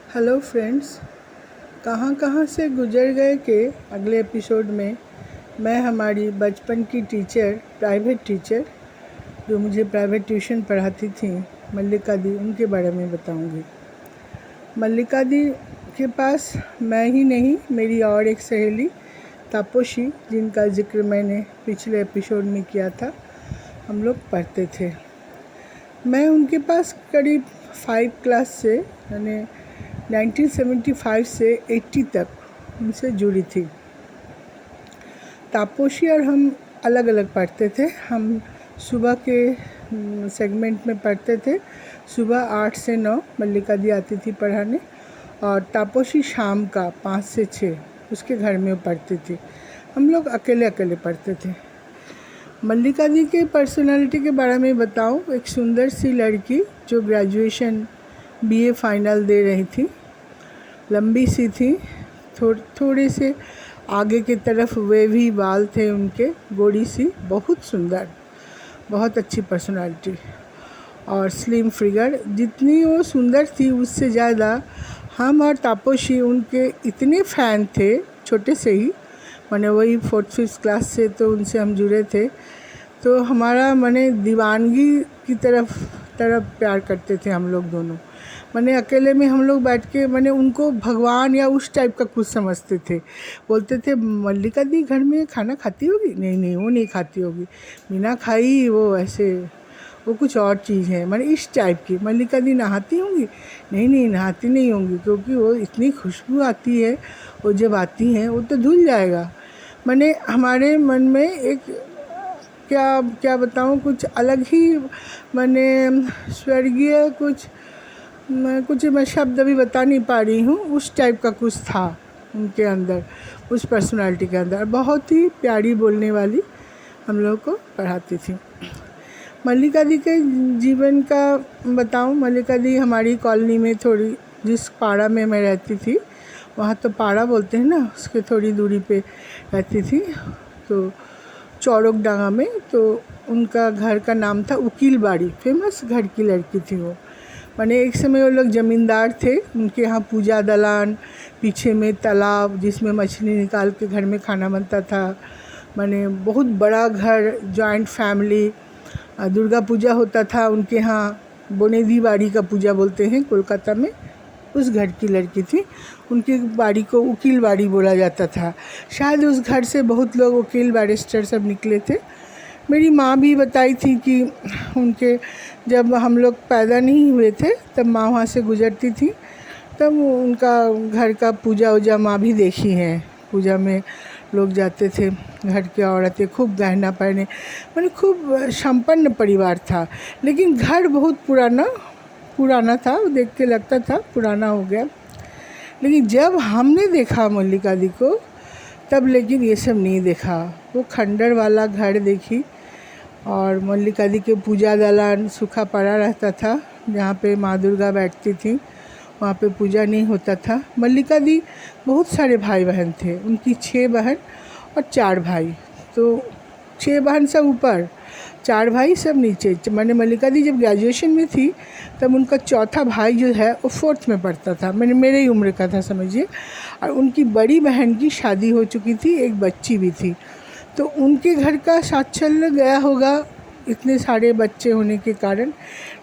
Hello friends, कहाँ कहाँ से गुजर गए के अगले एपिसोड में मैं हमारी बचपन की टीचर, प्राइवेट टीचर जो मुझे प्राइवेट ट्यूशन पढ़ाती थी, मल्लिका दी, उनके बारे में बताऊंगी। मल्लिका दी के पास मैं ही नहीं, मेरी और एक सहेली तापोशी, जिनका जिक्र मैंने पिछले एपिसोड में किया था, हम लोग पढ़ते थे। मैं उनके पास करीब 5 क्लास से यानी 1975 से 80 तक उनसे जुड़ी थी। तापोशी और हम अलग अलग पढ़ते थे। हम सुबह के सेगमेंट में पढ़ते थे। सुबह 8 से 9 मल्लिका दी आती थी पढ़ाने, और तापोशी शाम का 5 से 6 उसके घर में पढ़ती थी। हम लोग अकेले अकेले पढ़ते थे। मल्लिका दी के पर्सनालिटी के बारे में बताऊं, एक सुंदर सी लड़की जो ग्रेजुएशन बीए फाइनल दे रही थी, लंबी सी थी, थोड़े से आगे की तरफ वेवी बाल थे उनके, गोरी सी, बहुत सुंदर, बहुत अच्छी पर्सनालिटी और स्लिम फिगर। जितनी वो सुंदर थी उससे ज़्यादा हम और तापोशी उनके इतने फ़ैन थे छोटे से ही, माने वही 4th-5th क्लास से तो उनसे हम जुड़े थे। तो हमारा माने दीवानगी की तरफ प्यार करते थे हम लोग दोनों। माने अकेले में हम लोग बैठ के माने उनको भगवान या उस टाइप का कुछ समझते थे। बोलते थे मल्लिका दी घर में खाना खाती होगी? नहीं वो नहीं खाती होगी, बिना खाई वो ऐसे, वो कुछ और चीज़ है, माने इस टाइप की। मल्लिका दी नहाती होंगी? नहीं नहाती नहीं होंगी, क्योंकि वो इतनी खुशबू आती है, वो जब आती हैं वो तो धुल जाएगा। माने हमारे मन में एक क्या बताऊँ, कुछ अलग ही माने स्वर्गीय कुछ मैं शब्द अभी बता नहीं पा रही हूँ, उस टाइप का कुछ था उनके अंदर, उस पर्सनालिटी के अंदर। बहुत ही प्यारी बोलने वाली हम लोग को पढ़ाती थी। मल्लिका दी के जीवन का बताऊँ, मल्लिका दी हमारी कॉलोनी में थोड़ी, जिस पाड़ा में मैं रहती थी, वहाँ तो पाड़ा बोलते हैं ना, उसके थोड़ी दूरी पे रहती थी, तो चौड़कडांगा में। तो उनका घर का नाम था उकील बाड़ी, फेमस घर की लड़की थी वो। माने एक समय वो लोग ज़मींदार थे, उनके यहाँ पूजा दलान, पीछे में तालाब जिसमें मछली निकाल के घर में खाना बनता था। माने बहुत बड़ा घर, जॉइंट फैमिली। दुर्गा पूजा होता था उनके यहाँ, बोनेदी बाड़ी का पूजा बोलते हैं कोलकाता में, उस घर की लड़की थी। उनकी बाड़ी को उकील बाड़ी बोला जाता था। शायद उस घर से बहुत लोग वकील बैरिस्टर सब निकले थे। मेरी माँ भी बताई थी कि उनके, जब हम लोग पैदा नहीं हुए थे तब माँ वहाँ से गुजरती थी, तब उनका घर का पूजा वूजा माँ भी देखी है। पूजा में लोग जाते थे, घर की औरतें खूब गहना पहने, मैंने खूब संपन्न परिवार था। लेकिन घर बहुत पुराना था, देख के लगता था पुराना हो गया। लेकिन जब हमने देखा मल्लिका दी को, तब लेकिन ये सब नहीं देखा। वो खंडर वाला घर देखी, और मल्लिका दी के पूजा दलान सूखा पड़ा रहता था, जहाँ पे माँ दुर्गा बैठती थी, वहाँ पे पूजा नहीं होता था। मल्लिका दी बहुत सारे भाई बहन थे, उनकी 6 बहन और 4 भाई। तो 6 बहन सब ऊपर, 4 भाई सब नीचे। मैंने मल्लिका दी जब ग्रेजुएशन में थी तब उनका चौथा भाई जो है वो 4th में पढ़ता था, मैंने मेरे ही उम्र का था समझिए। और उनकी बड़ी बहन की शादी हो चुकी थी, एक बच्ची भी थी। तो उनके घर का साच्छल्य गया होगा इतने सारे बच्चे होने के कारण।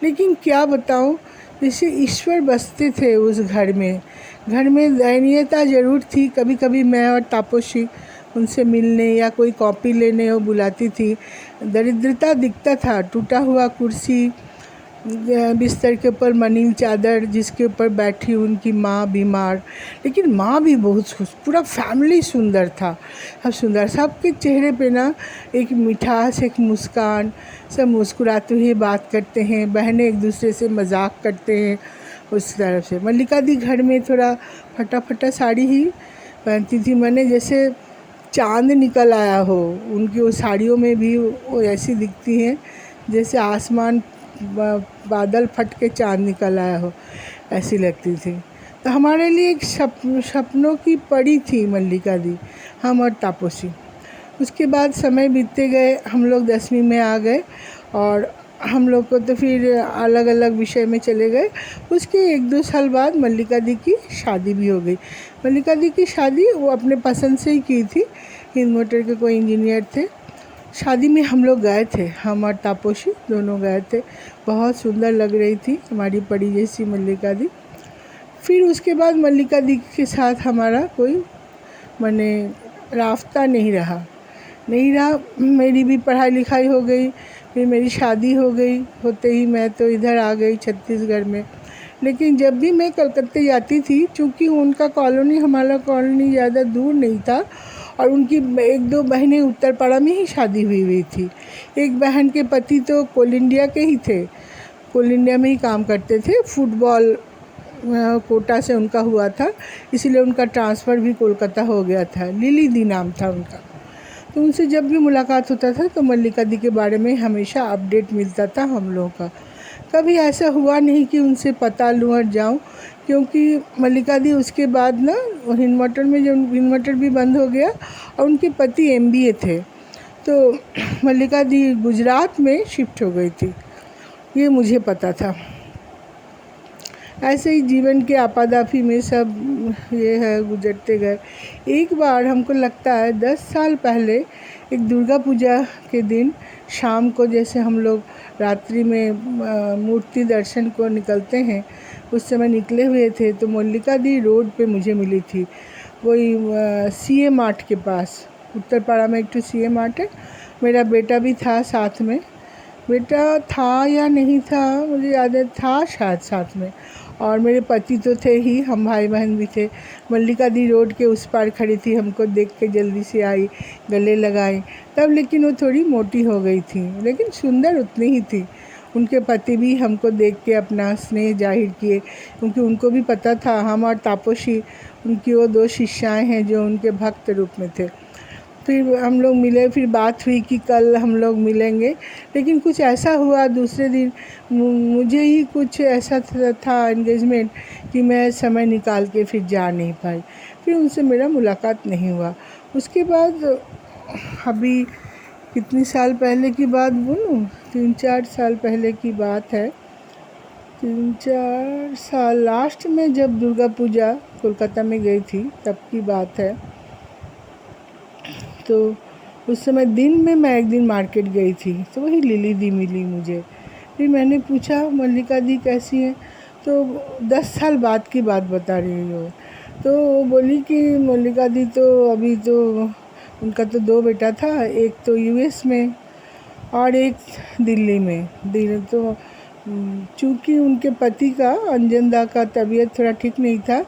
लेकिन क्या बताऊं, जैसे ईश्वर बसते थे उस घर में दयनीयता ज़रूर थी। कभी कभी मैं और तापोशी उनसे मिलने या कोई कॉपी लेने वो बुलाती थी। दरिद्रता दिखता था, टूटा हुआ कुर्सी, बिस्तर के ऊपर मनील चादर जिसके ऊपर बैठी उनकी माँ बीमार, लेकिन माँ भी बहुत खुश। पूरा फैमिली सुंदर था, सब सुंदर, सबके चेहरे पे ना एक मिठास, एक मुस्कान, सब मुस्कुराते हुए बात करते हैं, बहनें एक दूसरे से मजाक करते हैं उस तरफ से। मल्लिका दी घर में थोड़ा फटा साड़ी ही पहनती थी, मैंने जैसे चाँद निकल आया हो। उनकी वो साड़ियों में भी वो ऐसी दिखती हैं जैसे आसमान बादल फट के चाँद निकल आया हो, ऐसी लगती थी। तो हमारे लिए एक सपनों की परी थी मल्लिका दी, हम और तापोशी। उसके बाद समय बीतते गए, हम लोग 10वीं में आ गए, और हम लोग को तो फिर अलग अलग विषय में चले गए। उसके 1-2 साल बाद मल्लिका दी की शादी भी हो गई। मल्लिका दी की शादी वो अपने पसंद से ही की थी। हिंद मोटर के कोई इंजीनियर थे। शादी में हम लोग गए थे, हम और तापोशी दोनों गए थे। बहुत सुंदर लग रही थी हमारी परी जैसी मल्लिका दी। फिर उसके बाद मल्लिका दी के साथ हमारा कोई माने रास्ता नहीं रहा। मेरी भी पढ़ाई लिखाई हो गई, फिर मेरी शादी हो गई। होते ही मैं तो इधर आ गई छत्तीसगढ़ में। लेकिन जब भी मैं कलकत्ते जाती थी, चूँकि उनका कॉलोनी हमारा कॉलोनी ज़्यादा दूर नहीं था और उनकी 1-2 बहनें उत्तरपाड़ा में ही शादी हुई थी। एक बहन के पति तो कोल इंडिया के ही थे, कोल इंडिया में ही काम करते थे। फुटबॉल कोटा से उनका हुआ था, इसीलिए उनका ट्रांसफ़र भी कोलकाता हो गया था। लिली दी नाम था उनका। तो उनसे जब भी मुलाकात होता था तो मल्लिका दी के बारे में हमेशा अपडेट मिलता था हम लोगों का। कभी ऐसा हुआ नहीं कि उनसे पता लूँ और जाऊँ, क्योंकि मल्लिका दी उसके बाद ना हिंद मोटर में जब हिंद मोटर भी बंद हो गया और उनके पति MBA थे, तो मल्लिका दी गुजरात में शिफ्ट हो गई थी, ये मुझे पता था। ऐसे ही जीवन के आपाधापी में सब ये है गुजरते गए। एक बार हमको लगता है 10 साल पहले एक दुर्गा पूजा के दिन शाम को जैसे हम लोग रात्रि में मूर्ति दर्शन को निकलते हैं, उस समय निकले हुए थे तो मल्लिका दी रोड पे मुझे मिली थी। वही CA मार्ट के पास, उत्तरपाड़ा में एक तो CA मार्ट है। मेरा बेटा भी था साथ में, बेटा था या नहीं था मुझे याद है, था शायद साथ में, और मेरे पति तो थे ही, हम भाई बहन भी थे। मल्लिका दी रोड के उस पार खड़ी थी, हमको देख के जल्दी से आई, गले लगाई। तब लेकिन वो थोड़ी मोटी हो गई थी, लेकिन सुंदर उतनी ही थी। उनके पति भी हमको देख के अपना स्नेह जाहिर किए, क्योंकि उनको भी पता था हम और तापोशी उनकी वो 2 शिष्याएँ हैं जो उनके भक्त रूप में थे। फिर हम लोग मिले, फिर बात हुई कि कल हम लोग मिलेंगे। लेकिन कुछ ऐसा हुआ दूसरे दिन, मुझे ही कुछ ऐसा था एंगेजमेंट कि मैं समय निकाल के फिर जा नहीं पाई। फिर उनसे मेरा मुलाकात नहीं हुआ। उसके बाद अभी कितने साल पहले की बात बोलूँ, 3-4 साल पहले की बात है। 3-4 साल लास्ट में जब दुर्गा पूजा कोलकाता में गई थी तब की बात है। तो उस समय दिन में मैं एक दिन मार्केट गई थी तो वही लिली दी मिली मुझे। फिर मैंने पूछा मल्लिका दी कैसी हैं, तो 10 साल बाद की बात बता रही हो। तो वो बोली कि मल्लिका दी तो अभी तो उनका तो 2 बेटा था, एक तो US में और एक दिल्ली में। दिल्ली तो चूँकि उनके पति का अंजनदा का तबीयत थोड़ा ठीक नहीं था,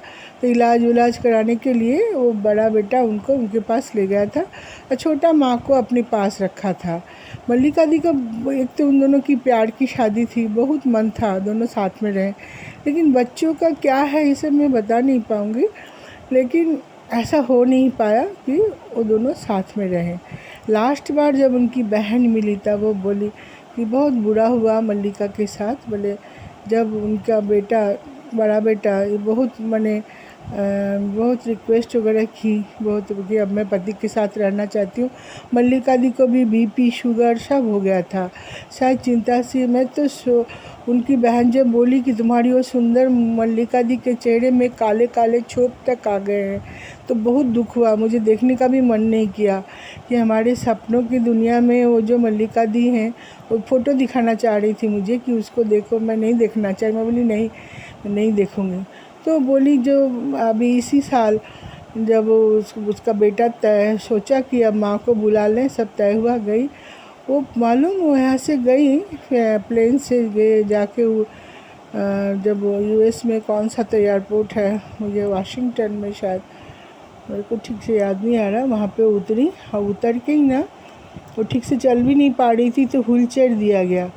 तो इलाज कराने के लिए वो बड़ा बेटा उनको उनके पास ले गया था और छोटा माँ को अपने पास रखा था। मल्लिका दी का एक तो उन दोनों की प्यार की शादी थी, बहुत मन था दोनों साथ में रहें, लेकिन बच्चों का क्या है ये सब मैं बता नहीं पाऊँगी। लेकिन ऐसा हो नहीं पाया कि वो दोनों साथ में रहें। लास्ट बार जब उनकी बहन मिली तब वो बोली कि बहुत बुरा हुआ मल्लिका के साथ। बोले जब उनका बेटा बड़ा बेटा बहुत बहुत रिक्वेस्ट वगैरह की, बहुत कि अब मैं पति के साथ रहना चाहती हूँ। मल्लिका दी को भी BP शुगर सब हो गया था, शायद चिंता सी। मैं तो उनकी बहन जब बोली कि तुम्हारी वो सुंदर मल्लिका दी के चेहरे में काले काले छोप तक आ गए हैं, तो बहुत दुख हुआ। मुझे देखने का भी मन नहीं किया कि हमारे सपनों की दुनिया में वो जो मल्लिका दी हैं, वो फ़ोटो दिखाना चाह रही थी मुझे कि उसको देखो। मैं नहीं देखना चाहिए, मैं बोली नहीं, मैं नहीं देखूँगी। तो बोली जो अभी इसी साल जब उसका बेटा सोचा कि अब माँ को बुला लें, सब तय हुआ, गई। वो मालूम वो यहाँ से गई प्लेन से गए जाके वो जब US में कौन सा तो एयरपोर्ट है, मुझे वाशिंगटन में शायद, मेरे को ठीक से याद नहीं आ रहा, वहाँ पे उतरी और उतर के ही ना वो ठीक से चल भी नहीं पा रही थी, तो व्हील चेयर दिया गया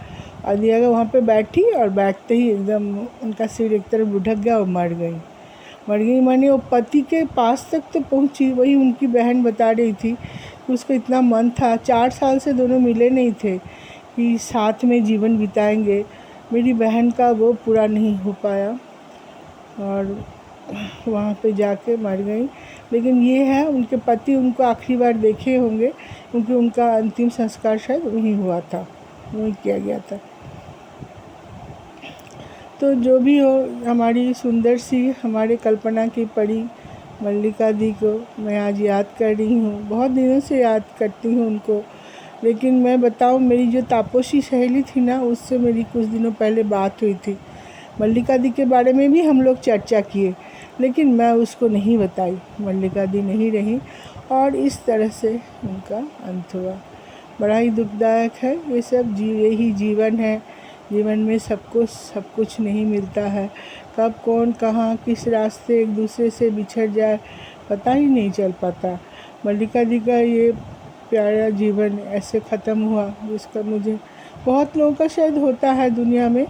वहाँ पे बैठी और बैठते ही एकदम उनका सिर एक तरफ लुढ़क गया और मर गई। माने वो पति के पास तक तो पहुँची। वही उनकी बहन बता रही थी कि उसको इतना मन था, 4 साल से दोनों मिले नहीं थे कि साथ में जीवन बिताएंगे। मेरी बहन का वो पूरा नहीं हो पाया और वहाँ पे जाके मर गई। लेकिन ये है उनके पति उनको आखिरी बार देखे होंगे, क्योंकि उनका अंतिम संस्कार शायद वहीं हुआ था, वहीं किया गया था। तो जो भी हो, हमारी सुंदर सी हमारे कल्पना की परी मल्लिका दी को मैं आज याद कर रही हूँ। बहुत दिनों से याद करती हूँ उनको। लेकिन मैं बताऊँ, मेरी जो तापोशी सहेली थी ना, उससे मेरी कुछ दिनों पहले बात हुई थी। मल्लिका दी के बारे में भी हम लोग चर्चा किए, लेकिन मैं उसको नहीं बताई। मल्लिका दी नहीं रही और इस तरह से उनका अंत हुआ। बड़ा ही दुखदायक है ये सब। यही जीवन है। जीवन में सब कुछ नहीं मिलता है। कब कौन कहाँ किस रास्ते एक दूसरे से बिछड़ जाए पता ही नहीं चल पाता। मल्लिका दी का ये प्यारा जीवन ऐसे ख़त्म हुआ, जिसका मुझे, बहुत लोगों का शायद होता है दुनिया में,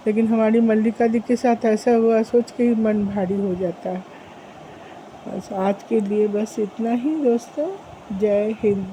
लेकिन हमारी मल्लिका दी के साथ ऐसा हुआ, सोच के ही मन भारी हो जाता है। बस आज के लिए बस इतना ही दोस्तों। जय हिंद।